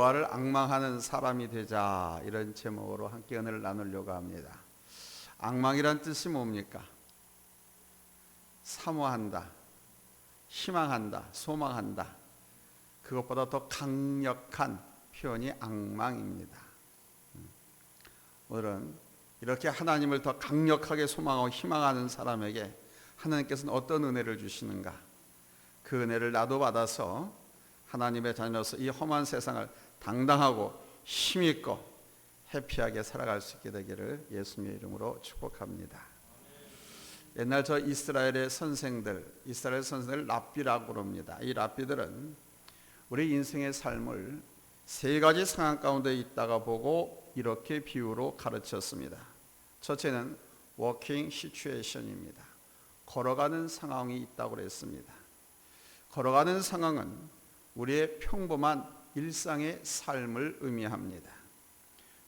여호와를 앙망하는 사람이 되자, 이런 제목으로 함께 은혜를 나누려고 합니다. 앙망이란 뜻이 뭡니까? 사모한다, 희망한다, 소망한다. 그것보다 더 강력한 표현이 앙망입니다. 오늘은 이렇게 하나님을 더 강력하게 소망하고 희망하는 사람에게 하나님께서는 어떤 은혜를 주시는가, 그 은혜를 나도 받아서 하나님의 자녀로서 이 험한 세상을 당당하고 힘있고 해피하게 살아갈 수 있게 되기를 예수님의 이름으로 축복합니다. 옛날 저 이스라엘 선생들 랍비라고 그럽니다. 이 랍비들은 우리 인생의 삶을 세 가지 상황 가운데 있다가 보고 이렇게 비유로 가르쳤습니다. 첫째는 walking situation입니다. 걸어가는 상황이 있다고 그랬습니다. 걸어가는 상황은 우리의 평범한 일상의 삶을 의미합니다.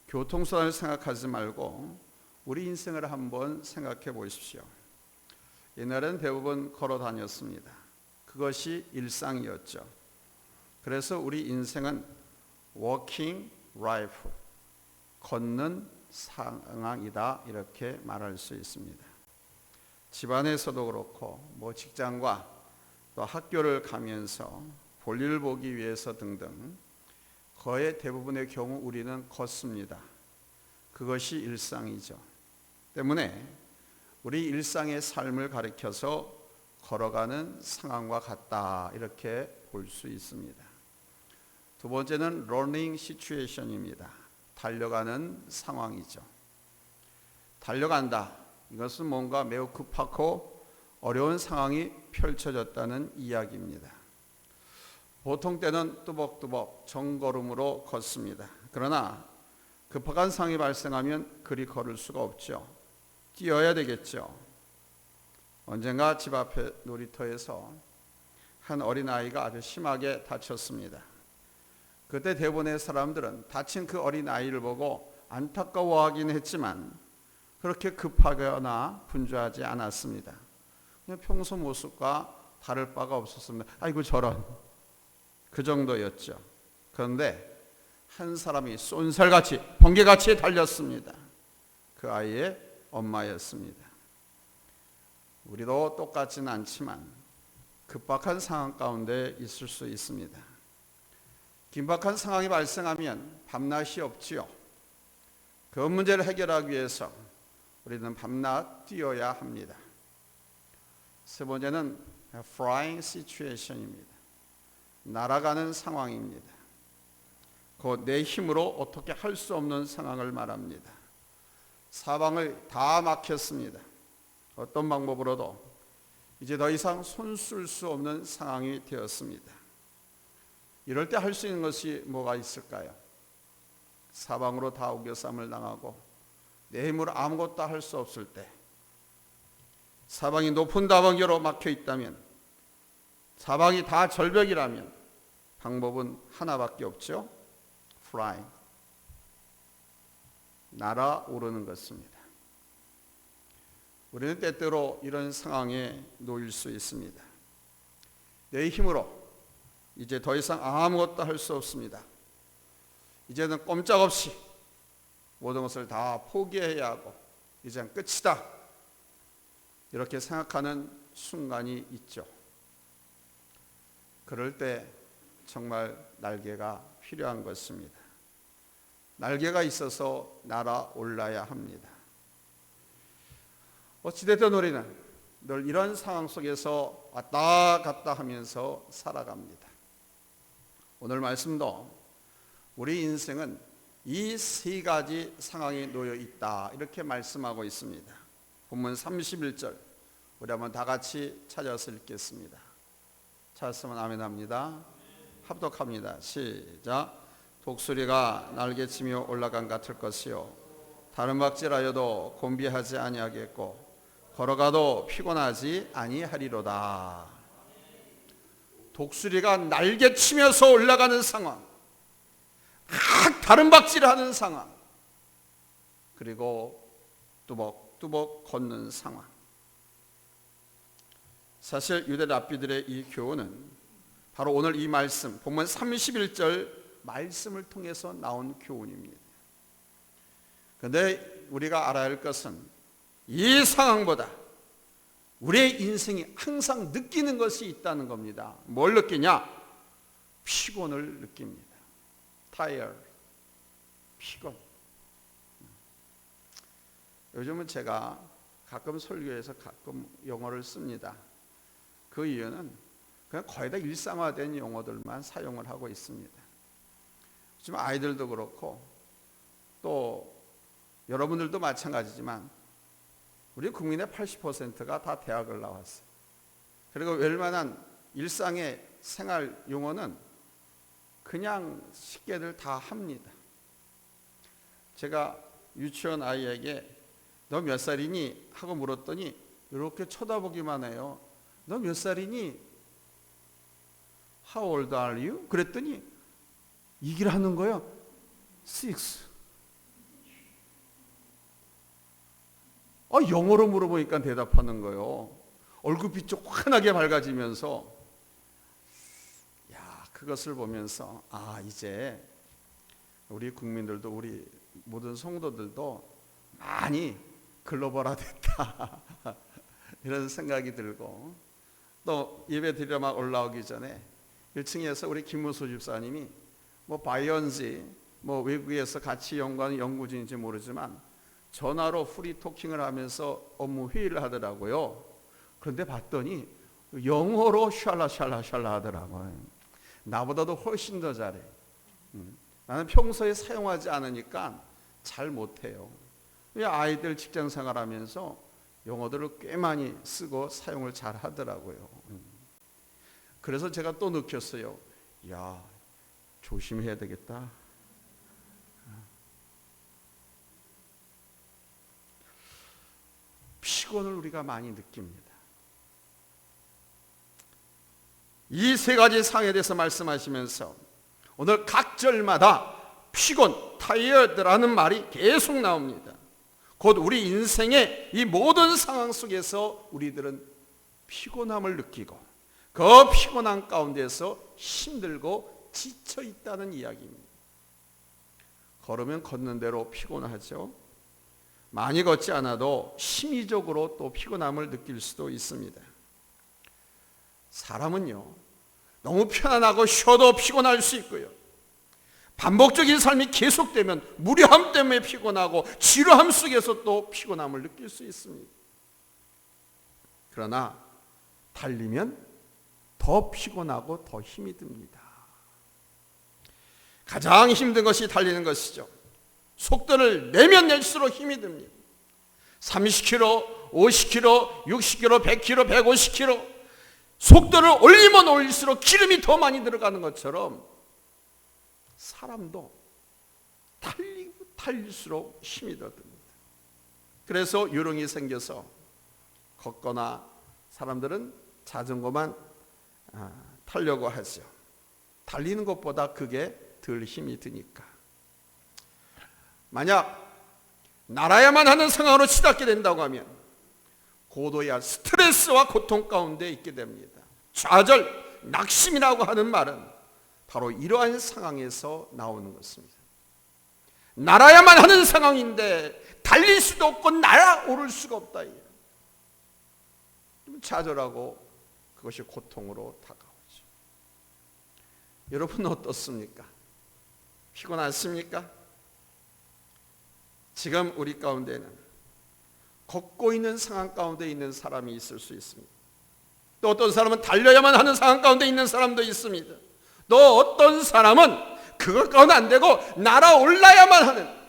교통수단을 생각하지 말고 우리 인생을 한번 생각해 보십시오. 옛날에는 대부분 걸어 다녔습니다. 그것이 일상이었죠. 그래서 우리 인생은 walking life, 걷는 상황이다, 이렇게 말할 수 있습니다. 집안에서도 그렇고 직장과 또 학교를 가면서 볼일 보기 위해서 등등 거의 대부분의 경우 우리는 걷습니다. 그것이 일상이죠. 때문에 우리 일상의 삶을 가리켜서 걸어가는 상황과 같다, 이렇게 볼 수 있습니다. 두 번째는 running situation입니다. 달려가는 상황이죠. 달려간다, 이것은 뭔가 매우 급하고 어려운 상황이 펼쳐졌다는 이야기입니다. 보통 때는 뚜벅뚜벅 정걸음으로 걷습니다. 그러나 급박한 상황이 발생하면 그리 걸을 수가 없죠. 뛰어야 되겠죠. 언젠가 집 앞에 놀이터에서 한 어린아이가 아주 심하게 다쳤습니다. 그때 대부분의 사람들은 다친 그 어린아이를 보고 안타까워하긴 했지만 그렇게 급하거나 분주하지 않았습니다. 그냥 평소 모습과 다를 바가 없었습니다. 아이고 저런, 그 정도였죠. 그런데 한 사람이 쏜살같이 번개같이 달렸습니다. 그 아이의 엄마였습니다. 우리도 똑같지는 않지만 급박한 상황 가운데 있을 수 있습니다. 긴박한 상황이 발생하면 밤낮이 없지요. 그 문제를 해결하기 위해서 우리는 밤낮 뛰어야 합니다. 세 번째는 flying situation입니다. 날아가는 상황입니다. 곧 내 힘으로 어떻게 할 수 없는 상황을 말합니다. 사방을 다 막혔습니다. 어떤 방법으로도 이제 더 이상 손 쓸 수 없는 상황이 되었습니다. 이럴 때 할 수 있는 것이 뭐가 있을까요? 사방으로 다 우겨쌈을 당하고 내 힘으로 아무것도 할 수 없을 때, 사방이 높은 다방기로 막혀 있다면, 사방이 다 절벽이라면 방법은 하나밖에 없죠. flying, 날아오르는 것입니다. 우리는 때때로 이런 상황에 놓일 수 있습니다. 내 힘으로 이제 더 이상 아무것도 할 수 없습니다. 이제는 꼼짝없이 모든 것을 다 포기해야 하고 이제는 끝이다, 이렇게 생각하는 순간이 있죠. 그럴 때 정말 날개가 필요한 것입니다. 날개가 있어서 날아올라야 합니다. 어찌됐든 우리는 늘 이런 상황 속에서 왔다 갔다 하면서 살아갑니다. 오늘 말씀도 우리 인생은 이 세 가지 상황에 놓여 있다, 이렇게 말씀하고 있습니다. 본문 31절 우리 한번 다 같이 찾아서 읽겠습니다. 찾았으면 아멘 합니다. 합독합니다. 시작. 독수리가 날개치며 올라간 같을 것이요 다른 박질하여도 곤비하지 아니하겠고 걸어가도 피곤하지 아니하리로다. 독수리가 날개치면서 올라가는 상황, 다른 박질하는 상황, 그리고 뚜벅뚜벅 걷는 상황. 사실 유대 랍비들의 이 교훈은 바로 오늘 이 말씀 본문 31절 말씀을 통해서 나온 교훈입니다. 그런데 우리가 알아야 할 것은 이 상황보다 우리의 인생이 항상 느끼는 것이 있다는 겁니다. 뭘 느끼냐? 피곤을 느낍니다. tired, 피곤. 요즘은 제가 가끔 설교에서 가끔 용어를 씁니다. 그 이유는 그냥 거의 다 일상화된 용어들만 사용을 하고 있습니다. 지금 아이들도 그렇고 또 여러분들도 마찬가지지만 우리 국민의 80%가 다 대학을 나왔어요. 그리고 웬만한 일상의 생활 용어는 그냥 쉽게들 다 합니다. 제가 유치원 아이에게 너 몇 살이니? 하고 물었더니 이렇게 쳐다보기만 해요. 너 몇 살이니? How old are you? 그랬더니 얘기를 하는 거예요. 6. 영어로 물어보니까 대답하는 거예요. 얼굴빛이 환하게 밝아지면서 그것을 보면서 이제 우리 국민들도 우리 모든 성도들도 많이 글로벌화됐다 이런 생각이 들고 또 예배 드리러 막 올라오기 전에 1층에서 우리 김무수 집사님이 바이언지 외국에서 같이 연구하는 연구진인지 모르지만 전화로 프리토킹을 하면서 업무 회의를 하더라고요. 그런데 봤더니 영어로 샬라샬라 하더라고요. 나보다도 훨씬 더 잘해. 나는 평소에 사용하지 않으니까 잘 못해요. 아이들 직장 생활하면서 영어들을 꽤 많이 쓰고 사용을 잘 하더라고요. 그래서 제가 또 느꼈어요. 조심해야 되겠다. 피곤을 우리가 많이 느낍니다. 이 세 가지 상황에 대해서 말씀하시면서 오늘 각 절마다 피곤, tired라는 말이 계속 나옵니다. 곧 우리 인생의 이 모든 상황 속에서 우리들은 피곤함을 느끼고 그 피곤한 가운데서 힘들고 지쳐 있다는 이야기입니다. 걸으면 걷는 대로 피곤하죠. 많이 걷지 않아도 심리적으로 또 피곤함을 느낄 수도 있습니다. 사람은요, 너무 편안하고 쉬어도 피곤할 수 있고요, 반복적인 삶이 계속되면 무료함 때문에 피곤하고 지루함 속에서 또 피곤함을 느낄 수 있습니다. 그러나 달리면 더 피곤하고 더 힘이 듭니다. 가장 힘든 것이 달리는 것이죠. 속도를 내면 낼수록 힘이 듭니다. 30km, 50km, 60km, 100km, 150km 속도를 올리면 올릴수록 기름이 더 많이 들어가는 것처럼 사람도 달릴수록 힘이 더 듭니다. 그래서 요령이 생겨서 걷거나 사람들은 자전거만 타려고 하죠. 달리는 것보다 그게 덜 힘이 드니까. 만약 날아야만 하는 상황으로 치닫게 된다고 하면 고도야 스트레스와 고통 가운데 있게 됩니다. 좌절, 낙심이라고 하는 말은 바로 이러한 상황에서 나오는 것입니다. 날아야만 하는 상황인데 달릴 수도 없고 날아오를 수가 없다. 좌절하고 그것이 고통으로 다가오죠. 여러분 어떻습니까? 피곤하십니까? 지금 우리 가운데는 걷고 있는 상황 가운데 있는 사람이 있을 수 있습니다. 또 어떤 사람은 달려야만 하는 상황 가운데 있는 사람도 있습니다. 또 어떤 사람은 그것 가운데 안 되고 날아올라야만 하는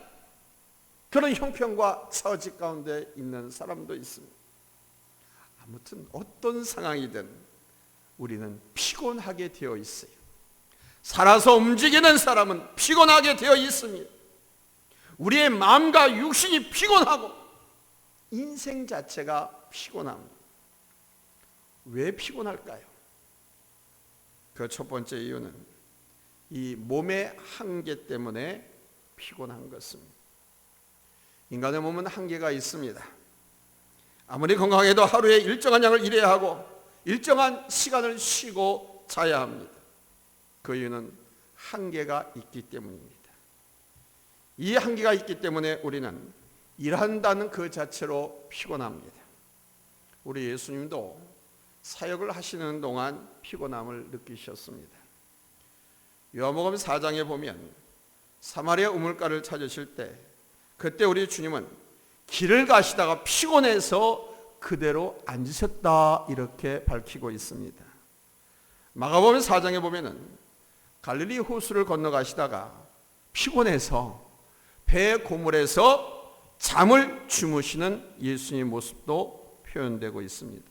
그런 형편과 처지 가운데 있는 사람도 있습니다. 아무튼 어떤 상황이든 우리는 피곤하게 되어 있어요. 살아서 움직이는 사람은 피곤하게 되어 있습니다. 우리의 마음과 육신이 피곤하고 인생 자체가 피곤합니다. 왜 피곤할까요? 그 첫 번째 이유는 이 몸의 한계 때문에 피곤한 것입니다. 인간의 몸은 한계가 있습니다. 아무리 건강해도 하루에 일정한 양을 일해야 하고 일정한 시간을 쉬고 자야 합니다. 그 이유는 한계가 있기 때문입니다. 이 한계가 있기 때문에 우리는 일한다는 그 자체로 피곤합니다. 우리 예수님도 사역을 하시는 동안 피곤함을 느끼셨습니다. 요한복음 4장에 보면 사마리아 우물가를 찾으실 때 그때 우리 주님은 길을 가시다가 피곤해서 그대로 앉으셨다 이렇게 밝히고 있습니다. 마가복음 4장에 보면은 갈릴리 호수를 건너가시다가 피곤해서 배 고물에서 잠을 주무시는 예수님의 모습도 표현되고 있습니다.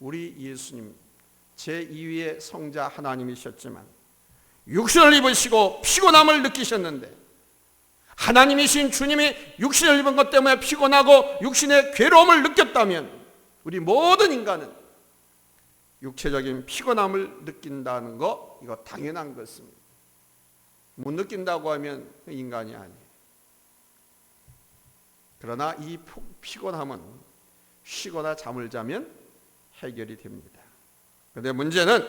우리 예수님 제2위의 성자 하나님이셨지만 육신을 입으시고 피곤함을 느끼셨는데 하나님이신 주님이 육신을 입은 것 때문에 피곤하고 육신의 괴로움을 느꼈다면 우리 모든 인간은 육체적인 피곤함을 느낀다는 거 이거 당연한 것입니다. 못 느낀다고 하면 인간이 아니에요. 그러나 이 피곤함은 쉬거나 잠을 자면 해결이 됩니다. 그런데 문제는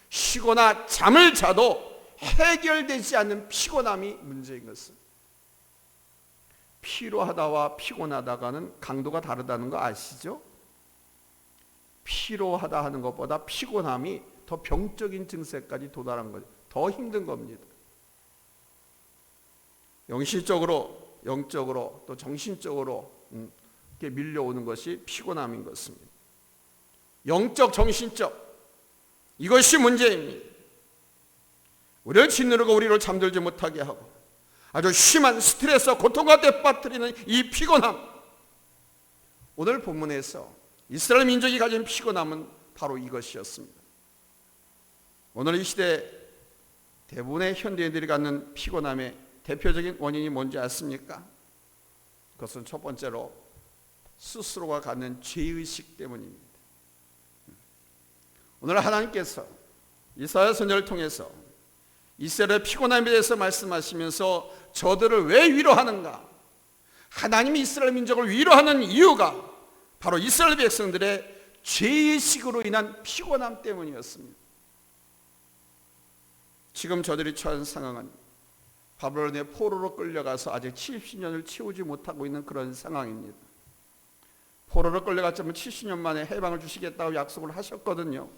쉬거나 잠을 자도 해결되지 않는 피곤함이 문제인 것은 피로하다와 피곤하다가는 강도가 다르다는 거 아시죠? 피로하다 하는 것보다 피곤함이 더 병적인 증세까지 도달한 거죠. 더 힘든 겁니다. 영실적으로, 영적으로 또 정신적으로 이렇게 밀려오는 것이 피곤함인 것입니다. 영적, 정신적 이것이 문제입니다. 우리를 짓누르고 우리를 잠들지 못하게 하고 아주 심한 스트레스, 고통 가운데 빠뜨리는 이 피곤함. 오늘 본문에서 이스라엘 민족이 가진 피곤함은 바로 이것이었습니다. 오늘 이 시대 대부분의 현대인들이 갖는 피곤함의 대표적인 원인이 뭔지 아십니까? 그것은 첫 번째로 스스로가 갖는 죄의식 때문입니다. 오늘 하나님께서 이사야 선지자를 통해서 이스라엘의 피곤함에 대해서 말씀하시면서 저들을 왜 위로하는가? 하나님이 이스라엘 민족을 위로하는 이유가 바로 이스라엘 백성들의 죄의식으로 인한 피곤함 때문이었습니다. 지금 저들이 처한 상황은 바벨론의 포로로 끌려가서 아직 70년을 채우지 못하고 있는 그런 상황입니다. 포로로 끌려갔지만 70년 만에 해방을 주시겠다고 약속을 하셨거든요.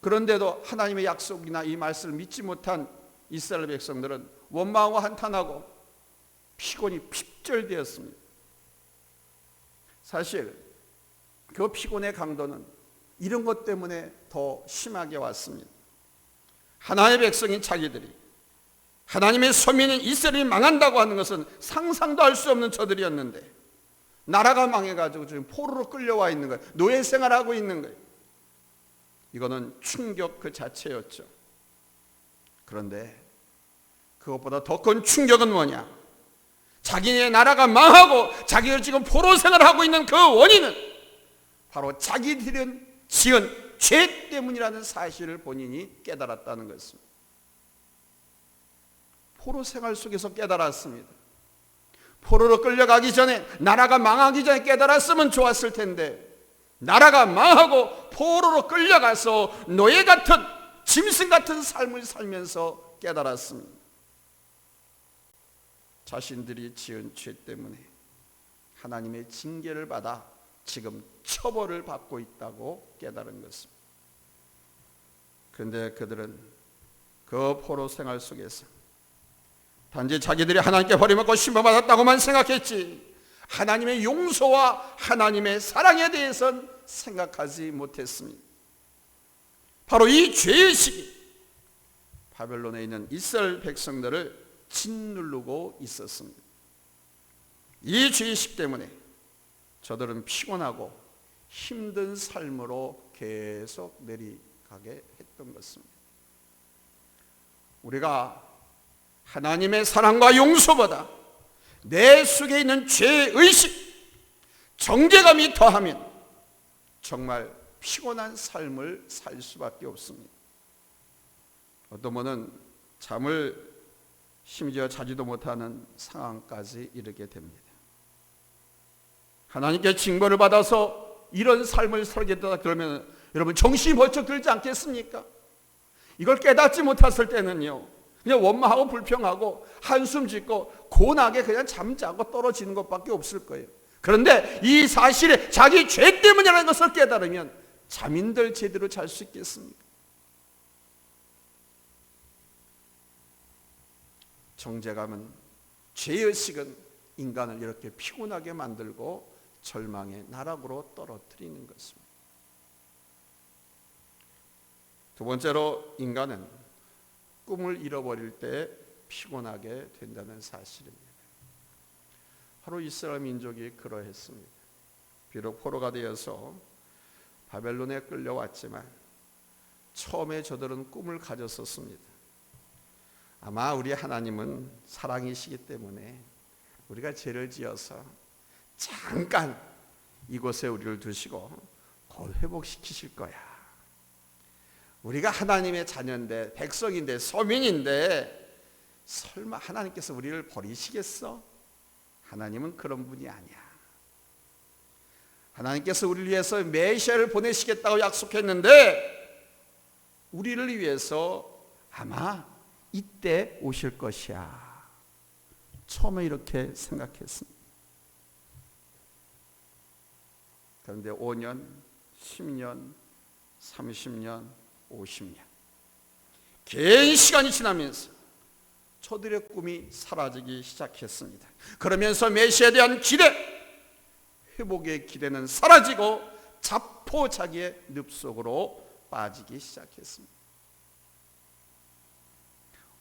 그런데도 하나님의 약속이나 이 말씀을 믿지 못한 이스라엘 백성들은 원망하고 한탄하고 피곤이 핍절되었습니다. 사실 그 피곤의 강도는 이런 것 때문에 더 심하게 왔습니다. 하나님의 백성인 자기들이 하나님의 서민인 이스라엘이 망한다고 하는 것은 상상도 할 수 없는 저들이었는데 나라가 망해가지고 지금 포로로 끌려와 있는 거예요. 노예 생활하고 있는 거예요. 이거는 충격 그 자체였죠. 그런데 그것보다 더 큰 충격은 뭐냐? 자기네 나라가 망하고 자기가 지금 포로 생활하고 있는 그 원인은 바로 자기들은 지은 죄 때문이라는 사실을 본인이 깨달았다는 것입니다. 포로 생활 속에서 깨달았습니다. 포로로 끌려가기 전에 나라가 망하기 전에 깨달았으면 좋았을 텐데 나라가 망하고 포로로 끌려가서 노예 같은 짐승 같은 삶을 살면서 깨달았습니다. 자신들이 지은 죄 때문에 하나님의 징계를 받아 지금 처벌을 받고 있다고 깨달은 것입니다. 그런데 그들은 그 포로 생활 속에서 단지 자기들이 하나님께 버림받고 심판받았다고만 생각했지 하나님의 용서와 하나님의 사랑에 대해서는 생각하지 못했습니다. 바로 이 죄의식이 바벨론에 있는 이스라엘 백성들을 짓누르고 있었습니다. 이 죄의식 때문에 저들은 피곤하고 힘든 삶으로 계속 내려가게 했던 것입니다. 우리가 하나님의 사랑과 용서보다 내 속에 있는 죄의식, 정죄감이 더하면 정말 피곤한 삶을 살 수밖에 없습니다. 어떤 분은 잠을 심지어 자지도 못하는 상황까지 이르게 됩니다. 하나님께 징벌을 받아서 이런 삶을 살겠다 그러면 여러분 정신이 벌쩍 들지 않겠습니까? 이걸 깨닫지 못했을 때는요, 그냥 원망하고 불평하고 한숨 짓고 고나게 그냥 잠자고 떨어지는 것밖에 없을 거예요. 그런데 이 사실에 자기 죄 때문이라는 것을 깨달으면 잠인들 제대로 잘 수 있겠습니까? 정죄감은, 죄의식은 인간을 이렇게 피곤하게 만들고 절망의 나락으로 떨어뜨리는 것입니다. 두 번째로, 인간은 꿈을 잃어버릴 때 피곤하게 된다는 사실입니다. 바로 이스라엘 민족이 그러했습니다. 비록 포로가 되어서 바벨론에 끌려왔지만 처음에 저들은 꿈을 가졌었습니다. 아마 우리 하나님은 사랑이시기 때문에 우리가 죄를 지어서 잠깐 이곳에 우리를 두시고 곧 회복시키실 거야. 우리가 하나님의 자녀인데, 백성인데, 서민인데 설마 하나님께서 우리를 버리시겠어? 하나님은 그런 분이 아니야. 하나님께서 우리를 위해서 메시아를 보내시겠다고 약속했는데 우리를 위해서 아마 이때 오실 것이야. 처음에 이렇게 생각했습니다. 그런데 5년, 10년, 30년, 50년 긴 시간이 지나면서 저들의 꿈이 사라지기 시작했습니다. 그러면서 메시아에 대한 기대, 회복의 기대는 사라지고 자포자기의 늪속으로 빠지기 시작했습니다.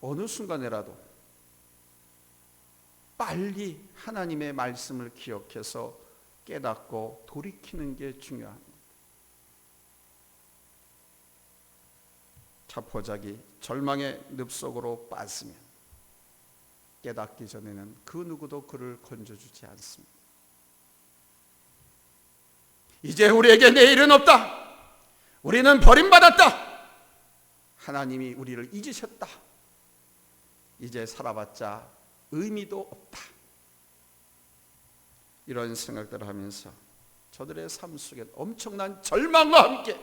어느 순간에라도 빨리 하나님의 말씀을 기억해서 깨닫고 돌이키는 게 중요합니다. 자포자기, 절망의 늪속으로 빠지면 깨닫기 전에는 그 누구도 그를 건져주지 않습니다. 이제 우리에게 내일은 없다. 우리는 버림받았다. 하나님이 우리를 잊으셨다. 이제 살아봤자 의미도 없다. 이런 생각들을 하면서 저들의 삶 속에 엄청난 절망과 함께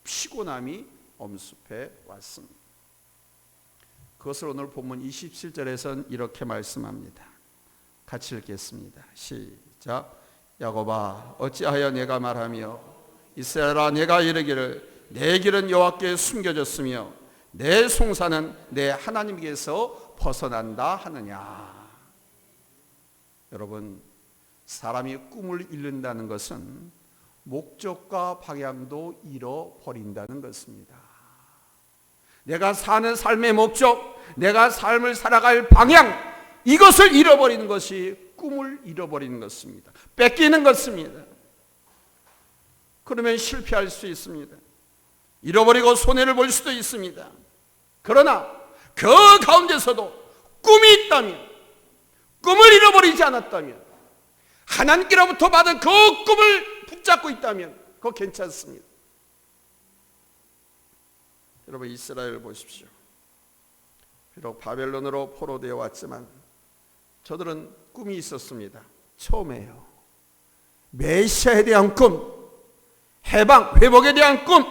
피곤함이 엄습해 왔습니다. 그것을 오늘 본문 27절에서는 이렇게 말씀합니다. 같이 읽겠습니다. 시작. 야곱아, 어찌하여 내가 말하며 이스라엘아, 내가 이르기를 내 길은 여호와께 숨겨졌으며 내 송사는 내 하나님께서 벗어난다 하느냐. 여러분, 사람이 꿈을 잃는다는 것은 목적과 방향도 잃어버린다는 것입니다. 내가 사는 삶의 목적, 내가 삶을 살아갈 방향, 이것을 잃어버리는 것이 꿈을 잃어버리는 것입니다. 뺏기는 것입니다. 그러면 실패할 수 있습니다. 잃어버리고 손해를 볼 수도 있습니다. 그러나 그 가운데서도 꿈이 있다면, 꿈을 잃어버리지 않았다면, 하나님께로부터 받은 그 꿈을 붙잡고 있다면 그거 괜찮습니다. 여러분, 이스라엘 보십시오. 비록 바벨론으로 포로되어 왔지만 저들은 꿈이 있었습니다. 처음에요. 메시아에 대한 꿈, 해방, 회복에 대한 꿈.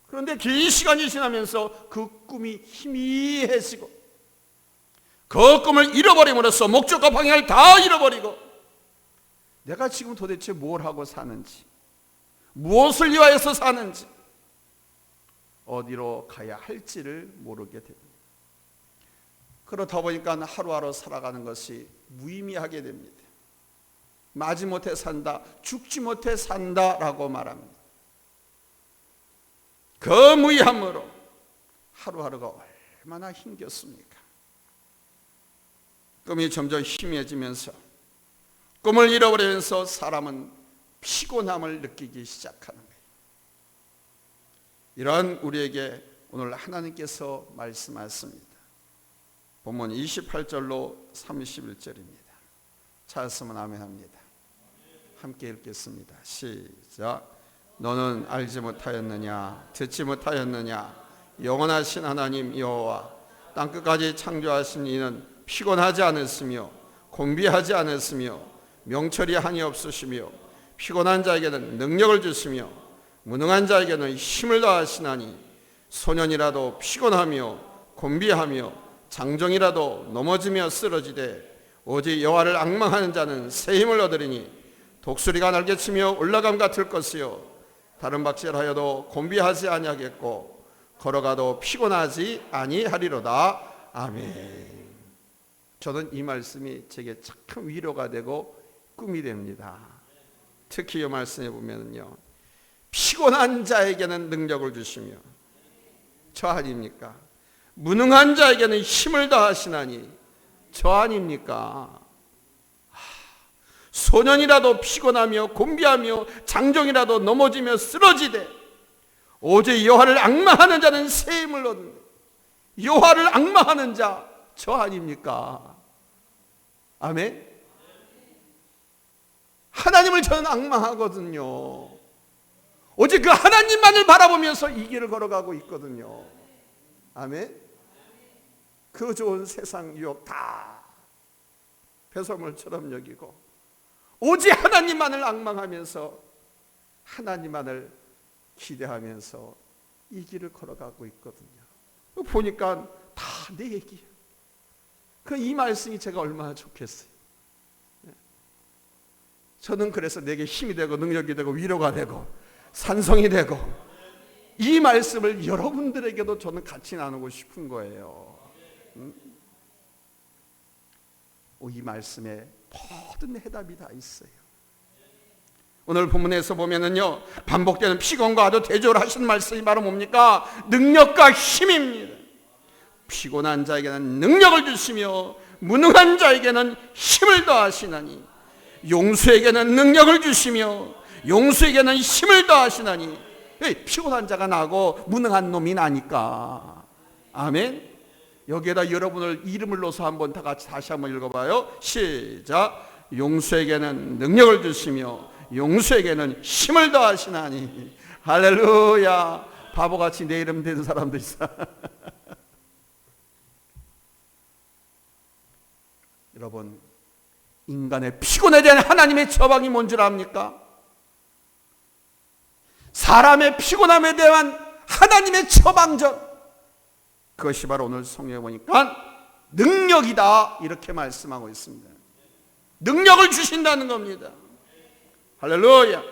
그런데 긴 시간이 지나면서 그 꿈이 희미해지고 그 꿈을 잃어버림으로써 목적과 방향을 다 잃어버리고 내가 지금 도대체 뭘 하고 사는지, 무엇을 위하여서 사는지, 어디로 가야 할지를 모르게 됩니다. 그렇다 보니까 하루하루 살아가는 것이 무의미하게 됩니다. 마지못해 산다, 죽지 못해 산다라고 말합니다. 그 무의함으로 하루하루가 얼마나 힘겹습니까? 꿈이 점점 희미해지면서, 꿈을 잃어버리면서 사람은 피곤함을 느끼기 시작하는 거예요. 이러한 우리에게 오늘 하나님께서 말씀하십니다. 본문 28절로 31절입니다. 찾았으면 아멘합니다. 함께 읽겠습니다. 시작. 너는 알지 못하였느냐, 듣지 못하였느냐, 영원하신 하나님 여호와 땅끝까지 창조하신 이는 피곤하지 않았으며 공비하지 않았으며 명철이 한이 없으시며 피곤한 자에게는 능력을 주시며 무능한 자에게는 힘을 더하시나니 소년이라도 피곤하며 곤비하며 장정이라도 넘어지며 쓰러지되 오직 여호와를 앙망하는 자는 새 힘을 얻으리니 독수리가 날개치며 올라감 같을 것이요 다른 박질하여도 곤비하지 아니하겠고 걸어가도 피곤하지 아니하리로다. 아멘. 저는 이 말씀이 제게 참 위로가 되고 꿈이 됩니다. 특히 이 말씀에 보면요, 피곤한 자에게는 능력을 주시며 저 아닙니까? 무능한 자에게는 힘을 더하시나니 저 아닙니까? 소년이라도 피곤하며 곤비하며 장정이라도 넘어지며 쓰러지되 오직 여호와를 앙망하는 자는 새 힘을 얻는다. 여호와를 앙망하는 자 저 아닙니까? 아멘. 하나님을 저는 앙망하거든요. 오직 그 하나님만을 바라보면서 이 길을 걸어가고 있거든요. 아멘. 그 좋은 세상 유혹 다 배설물처럼 여기고 오직 하나님만을 앙망하면서 하나님만을 기대하면서 이 길을 걸어가고 있거든요. 보니까 다 내 얘기예요. 이 말씀이 제가 얼마나 좋겠어요. 저는 그래서 내게 힘이 되고 능력이 되고 위로가 되고 산성이 되고 이 말씀을 여러분들에게도 저는 같이 나누고 싶은 거예요. 이 말씀에 모든 해답이 다 있어요. 오늘 본문에서 보면은요, 반복되는 피곤과 아주 대조를 하신 말씀이 바로 뭡니까? 능력과 힘입니다. 피곤한 자에게는 능력을 주시며 무능한 자에게는 힘을 더하시나니 용수에게는 능력을 주시며 용수에게는 힘을 더하시나니 피곤한 자가 나고 무능한 놈이 나니까. 아멘. 여기에다 여러분을 이름을 넣어서 한번 다 같이 다시 한번 읽어봐요. 시작. 용수에게는 능력을 주시며 용수에게는 힘을 더하시나니. 할렐루야. 바보같이 내 이름 되는 사람도 있어. 여러분, 인간의 피곤에 대한 하나님의 처방이 뭔 줄 압니까? 사람의 피곤함에 대한 하나님의 처방전, 그것이 바로 오늘 성경에 보니까 능력이다 이렇게 말씀하고 있습니다. 능력을 주신다는 겁니다. 할렐루야.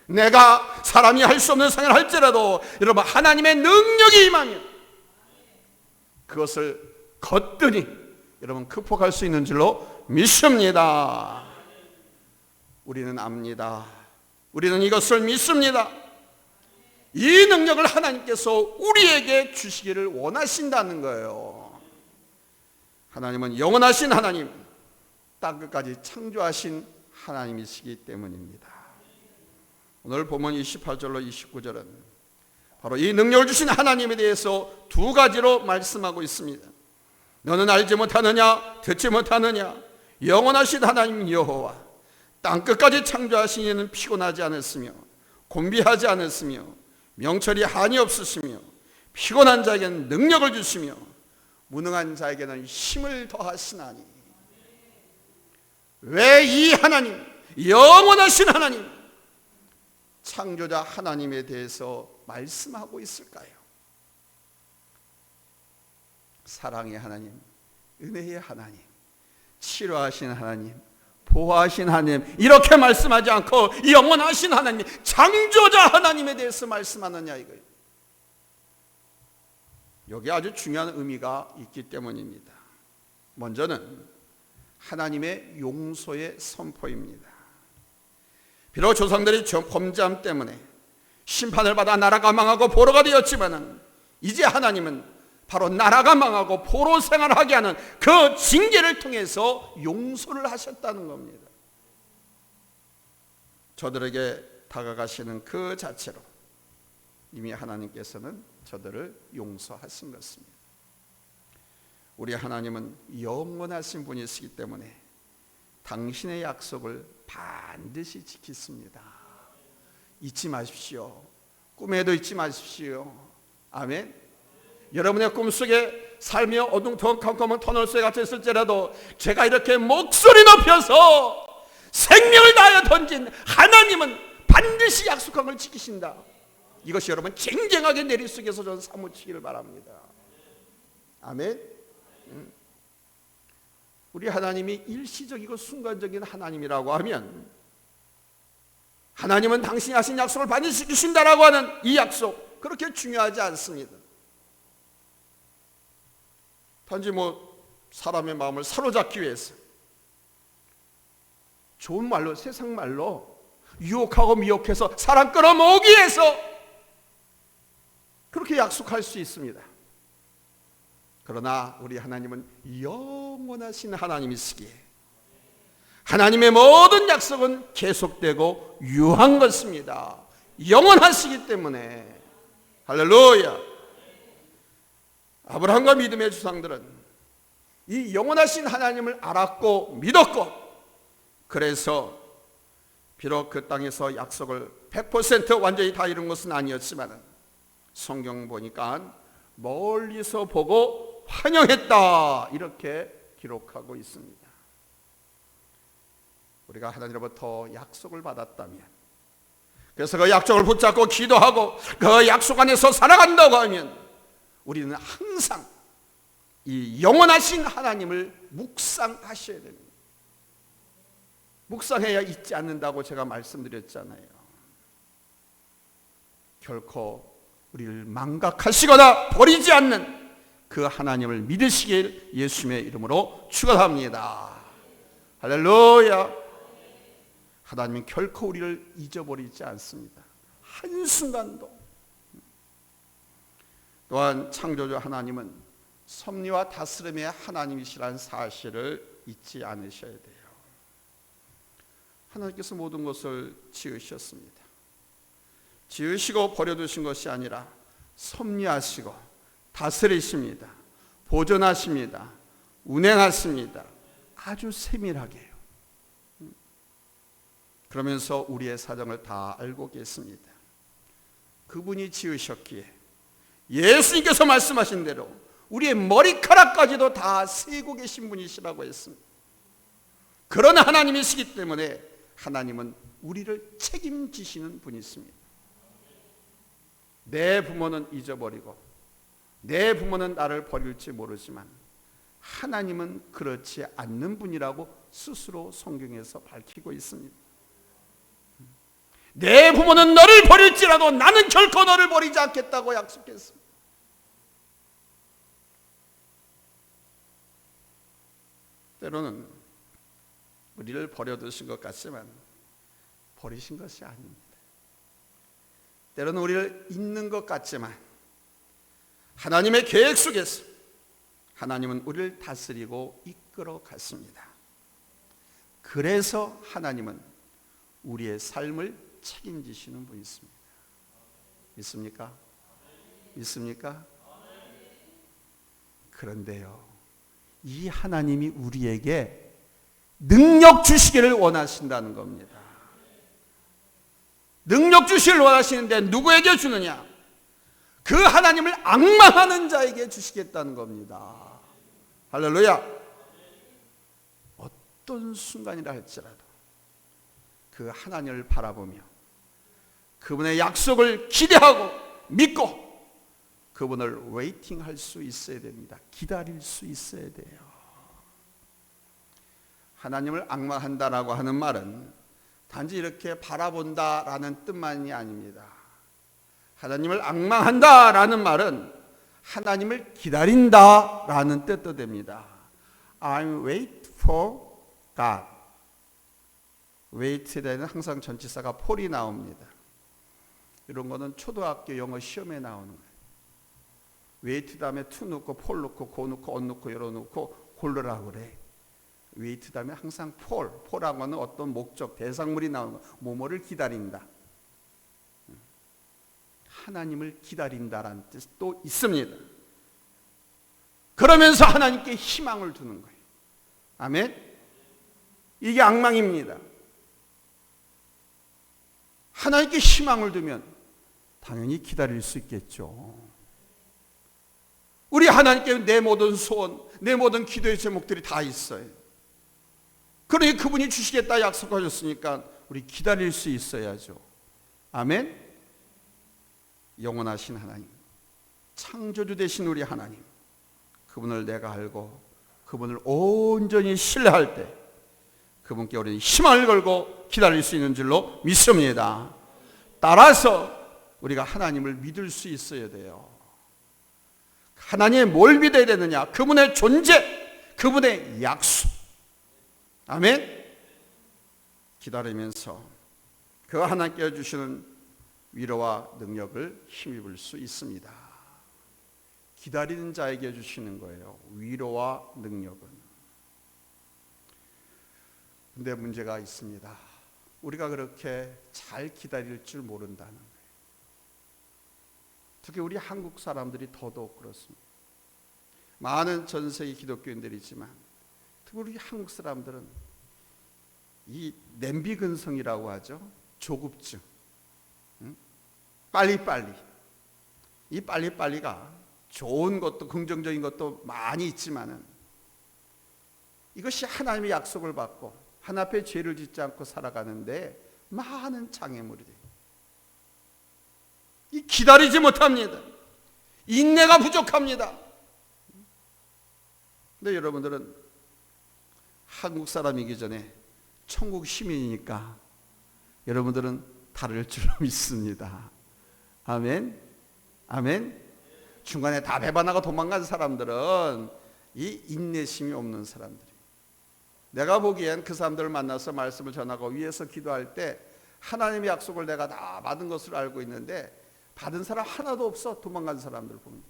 내가 사람이 할 수 없는 상을 할지라도 여러분 하나님의 능력이 임하면 그것을 거뜬히 여러분 극복할 수 있는 줄로 믿습니다. 우리는 압니다. 우리는 이것을 믿습니다. 이 능력을 하나님께서 우리에게 주시기를 원하신다는 거예요. 하나님은 영원하신 하나님, 땅 끝까지 창조하신 하나님이시기 때문입니다. 오늘 본문 28절로 29절은 바로 이 능력을 주신 하나님에 대해서 두 가지로 말씀하고 있습니다. 너는 알지 못하느냐? 듣지 못하느냐? 영원하신 하나님 여호와, 땅 끝까지 창조하신 이는 피곤하지 않았으며 곤비하지 않았으며 명철이 한이 없으시며 피곤한 자에게는 능력을 주시며 무능한 자에게는 힘을 더하시나니. 왜 이 하나님, 영원하신 하나님, 창조자 하나님에 대해서 말씀하고 있을까요? 사랑의 하나님, 은혜의 하나님, 치료하신 하나님, 보호하신 하나님, 이렇게 말씀하지 않고 영원하신 하나님, 창조자 하나님에 대해서 말씀하느냐 이거예요. 여기 아주 중요한 의미가 있기 때문입니다. 먼저는 하나님의 용서의 선포입니다. 비록 조상들이 범죄함 때문에 심판을 받아 나라가 망하고 포로가 되었지만 이제 하나님은 바로 나라가 망하고 포로 생활하게 하는 그 징계를 통해서 용서를 하셨다는 겁니다. 저들에게 다가가시는 그 자체로 이미 하나님께서는 저들을 용서하신 것입니다. 우리 하나님은 영원하신 분이시기 때문에 당신의 약속을 반드시 지키십니다. 잊지 마십시오. 꿈에도 잊지 마십시오. 아멘. 여러분의 꿈속에 삶이 어둠컴컴한 터널 속에 갇혀 있을지라도 제가 이렇게 목소리 높여서 생명을 다하여 던진 하나님은 반드시 약속한 걸 지키신다. 이것이 여러분 쟁쟁하게 내리 속에서 저는 사무치기를 바랍니다. 아멘. 우리 하나님이 일시적이고 순간적인 하나님이라고 하면 하나님은 당신이 하신 약속을 반드시 주신다라고 하는 이 약속 그렇게 중요하지 않습니다. 단지 사람의 마음을 사로잡기 위해서 좋은 말로 세상 말로 유혹하고 미혹해서 사람 끌어모으기 위해서 그렇게 약속할 수 있습니다. 그러나 우리 하나님은 영원하신 하나님이시기에 하나님의 모든 약속은 계속되고 유한 것입니다. 영원하시기 때문에. 할렐루야. 아브라함과 믿음의 주상들은 이 영원하신 하나님을 알았고 믿었고, 그래서 비록 그 땅에서 약속을 100% 완전히 다 이룬 것은 아니었지만 성경 보니까 멀리서 보고 환영했다 이렇게 기록하고 있습니다. 우리가 하나님으로부터 약속을 받았다면, 그래서 그 약속을 붙잡고 기도하고 그 약속 안에서 살아간다고 하면 우리는 항상 이 영원하신 하나님을 묵상하셔야 됩니다. 묵상해야 잊지 않는다고 제가 말씀드렸잖아요. 결코 우리를 망각하시거나 버리지 않는 그 하나님을 믿으시길 예수님의 이름으로 축원합니다. 할렐루야. 하나님은 결코 우리를 잊어버리지 않습니다. 한순간도. 또한 창조주 하나님은 섭리와 다스림의 하나님이시라는 사실을 잊지 않으셔야 돼요. 하나님께서 모든 것을 지으셨습니다. 지으시고 버려두신 것이 아니라 섭리하시고 다스리십니다. 보존하십니다. 운행하십니다. 아주 세밀하게요. 그러면서 우리의 사정을 다 알고 계십니다. 그분이 지으셨기에 예수님께서 말씀하신 대로 우리의 머리카락까지도 다 세고 계신 분이시라고 했습니다. 그런 하나님이시기 때문에 하나님은 우리를 책임지시는 분이십니다. 내 부모는 잊어버리고 내 부모는 나를 버릴지 모르지만 하나님은 그렇지 않는 분이라고 스스로 성경에서 밝히고 있습니다. 내 부모는 너를 버릴지라도 나는 결코 너를 버리지 않겠다고 약속했습니다. 때로는 우리를 버려두신 것 같지만 버리신 것이 아닙니다. 때로는 우리를 잊는 것 같지만 하나님의 계획 속에서 하나님은 우리를 다스리고 이끌어 갔습니다. 그래서 하나님은 우리의 삶을 책임지시는 분이십니다. 믿습니까? 믿습니까? 그런데요, 이 하나님이 우리에게 능력 주시기를 원하신다는 겁니다. 능력 주시기를 원하시는데 누구에게 주느냐? 그 하나님을 앙망하는 자에게 주시겠다는 겁니다. 할렐루야. 어떤 순간이라 할지라도 그 하나님을 바라보며 그분의 약속을 기대하고 믿고 그분을 웨이팅할 수 있어야 됩니다. 기다릴 수 있어야 돼요. 하나님을 앙망한다라고 하는 말은 단지 이렇게 바라본다라는 뜻만이 아닙니다. 하나님을 앙망한다라는 말은 하나님을 기다린다라는 뜻도 됩니다. I'm wait for God. wait에는 항상 전치사가 for이 나옵니다. 이런 거는 초등학교 영어 시험에 나오는 거예요. wait 다음에 to 넣고 for 넣고 go 넣고 on 넣고 열어 넣고 고르라고 그래. wait 다음에 항상 for라고 하는 어떤 목적, 대상물이 나오는 거. 뭐뭐를 기다린다. 하나님을 기다린다라는 뜻도 있습니다. 그러면서 하나님께 희망을 두는 거예요. 아멘? 이게 앙망입니다. 하나님께 희망을 두면 당연히 기다릴 수 있겠죠. 우리 하나님께 내 모든 소원, 내 모든 기도의 제목들이 다 있어요. 그러니 그분이 주시겠다 약속하셨으니까 우리 기다릴 수 있어야죠. 아멘? 영원하신 하나님, 창조주 되신 우리 하나님, 그분을 내가 알고 그분을 온전히 신뢰할 때 그분께 우리는 희망을 걸고 기다릴 수 있는 줄로 믿습니다. 따라서 우리가 하나님을 믿을 수 있어야 돼요. 하나님의 뭘 믿어야 되느냐? 그분의 존재, 그분의 약속. 아멘. 기다리면서 그 하나님께 주시는 위로와 능력을 힘입을 수 있습니다. 기다리는 자에게 주시는 거예요. 위로와 능력은. 근데 문제가 있습니다. 우리가 그렇게 잘 기다릴 줄 모른다는 거예요. 특히 우리 한국 사람들이 더더욱 그렇습니다. 많은 전 세계 기독교인들이지만 특히 우리 한국 사람들은 이 냄비 근성이라고 하죠. 조급증. 빨리빨리. 이 빨리빨리가 좋은 것도 긍정적인 것도 많이 있지만은 이것이 하나님의 약속을 받고 하나 앞에 죄를 짓지 않고 살아가는데 많은 장애물이 돼요. 이 기다리지 못합니다. 인내가 부족합니다. 근데 여러분들은 한국 사람이기 전에 천국 시민이니까 여러분들은 다를 줄 믿습니다. 아멘. 아멘. 중간에 다 배반하고 도망간 사람들은 이 인내심이 없는 사람들이. 내가 보기엔 그 사람들을 만나서 말씀을 전하고 위에서 기도할 때 하나님의 약속을 내가 다 받은 것으로 알고 있는데 받은 사람 하나도 없어. 도망간 사람들 보면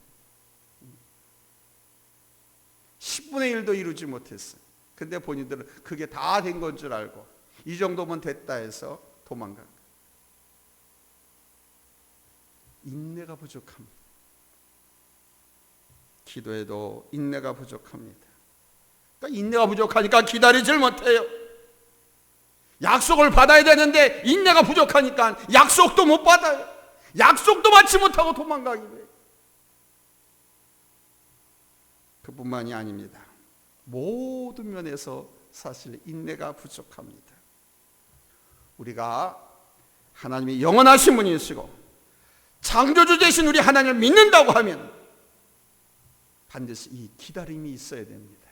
10분의 1도 이루지 못했어요. 근데 본인들은 그게 다 된 건 줄 알고 이 정도면 됐다 해서 도망간 거예요. 인내가 부족합니다. 기도에도 인내가 부족합니다. 그러니까 인내가 부족하니까 기다리질 못해요. 약속을 받아야 되는데 인내가 부족하니까 약속도 못 받아요. 약속도 받지 못하고 도망가기로 해요. 그뿐만이 아닙니다. 모든 면에서 사실 인내가 부족합니다. 우리가 하나님이 영원하신 분이시고 창조주 되신 우리 하나님을 믿는다고 하면 반드시 이 기다림이 있어야 됩니다.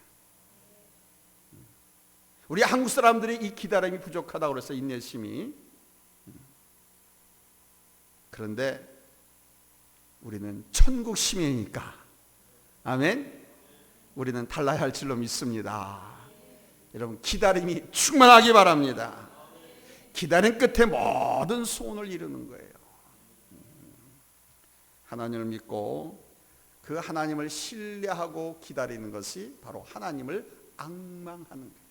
우리 한국 사람들이 이 기다림이 부족하다고 그래서 인내심이. 그런데 우리는 천국 시민이니까 아멘. 우리는 달라야 할 줄로 믿습니다. 여러분 기다림이 충만하기 바랍니다. 기다림 끝에 모든 소원을 이루는 거예요. 하나님을 믿고 그 하나님을 신뢰하고 기다리는 것이 바로 하나님을 앙망하는 거예요.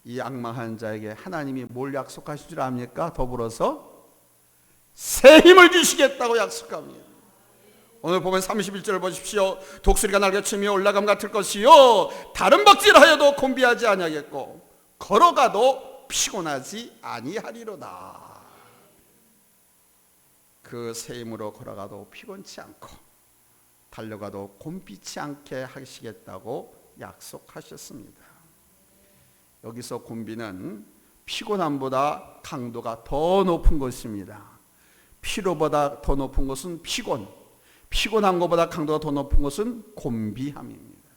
이 앙망하는 자에게 하나님이 뭘 약속하신 줄 압니까? 더불어서 새 힘을 주시겠다고 약속합니다. 오늘 보면 31절을 보십시오. 독수리가 날개치며 올라감 같을 것이요 다른 박질하여도 곤비하지 아니하겠고 걸어가도 피곤하지 아니하리로다. 그 새 힘으로 걸어가도 피곤치 않고 달려가도 곤비치 않게 하시겠다고 약속하셨습니다. 여기서 곤비는 피곤함보다 강도가 더 높은 것입니다. 피로보다 더 높은 것은 피곤한 것보다 강도가 더 높은 것은 곤비함입니다.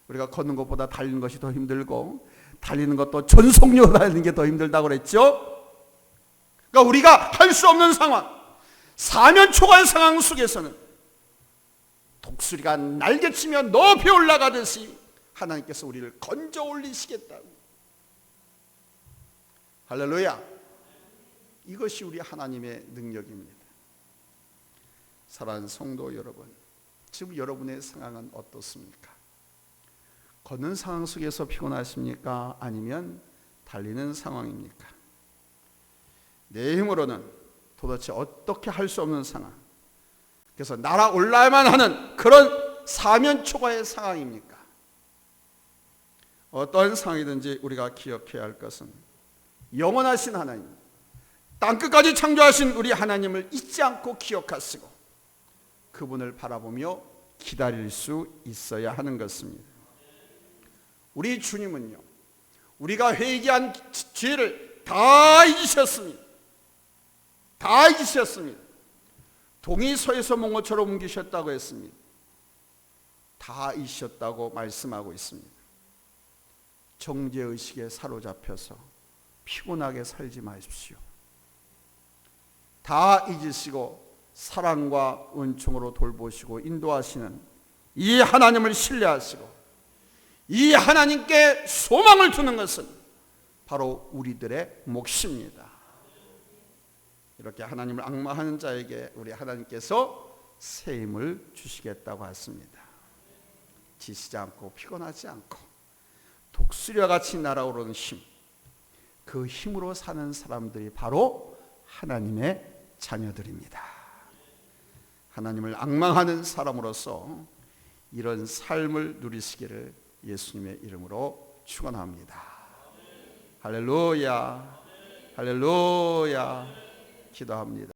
우리가 걷는 것보다 달리는 것이 더 힘들고 달리는 것도 전속력으로 달리는 게 더 힘들다고 그랬죠. 그러니까 우리가 할 수 없는 상황, 사면 초과한 상황 속에서는 독수리가 날개치며 높이 올라가듯이 하나님께서 우리를 건져 올리시겠다고. 할렐루야. 이것이 우리 하나님의 능력입니다. 사랑하는 성도 여러분, 지금 여러분의 상황은 어떻습니까? 걷는 상황 속에서 피곤하십니까? 아니면 달리는 상황입니까? 내 힘으로는 도대체 어떻게 할 수 없는 상황, 그래서 날아올라야만 하는 그런 사면 초과의 상황입니까? 어떤 상황이든지 우리가 기억해야 할 것은 영원하신 하나님, 땅끝까지 창조하신 우리 하나님을 잊지 않고 기억하시고 그분을 바라보며 기다릴 수 있어야 하는 것입니다. 우리 주님은요, 우리가 회개한 죄를 다 잊으셨습니다. 다 잊으셨습니다. 동이 서에서 먼 것처럼 옮기셨다고 했습니다. 다 잊으셨다고 말씀하고 있습니다. 정죄의식에 사로잡혀서 피곤하게 살지 마십시오. 다 잊으시고 사랑과 은총으로 돌보시고 인도하시는 이 하나님을 신뢰하시고 이 하나님께 소망을 두는 것은 바로 우리들의 몫입니다. 이렇게 하나님을 앙망하는 자에게 우리 하나님께서 새 힘을 주시겠다고 하십니다. 지치지 않고 피곤하지 않고 독수리와 같이 날아오르는 힘, 그 힘으로 사는 사람들이 바로 하나님의 자녀들입니다. 하나님을 앙망하는 사람으로서 이런 삶을 누리시기를 예수님의 이름으로 축원합니다. 할렐루야, 할렐루야. 기도합니다.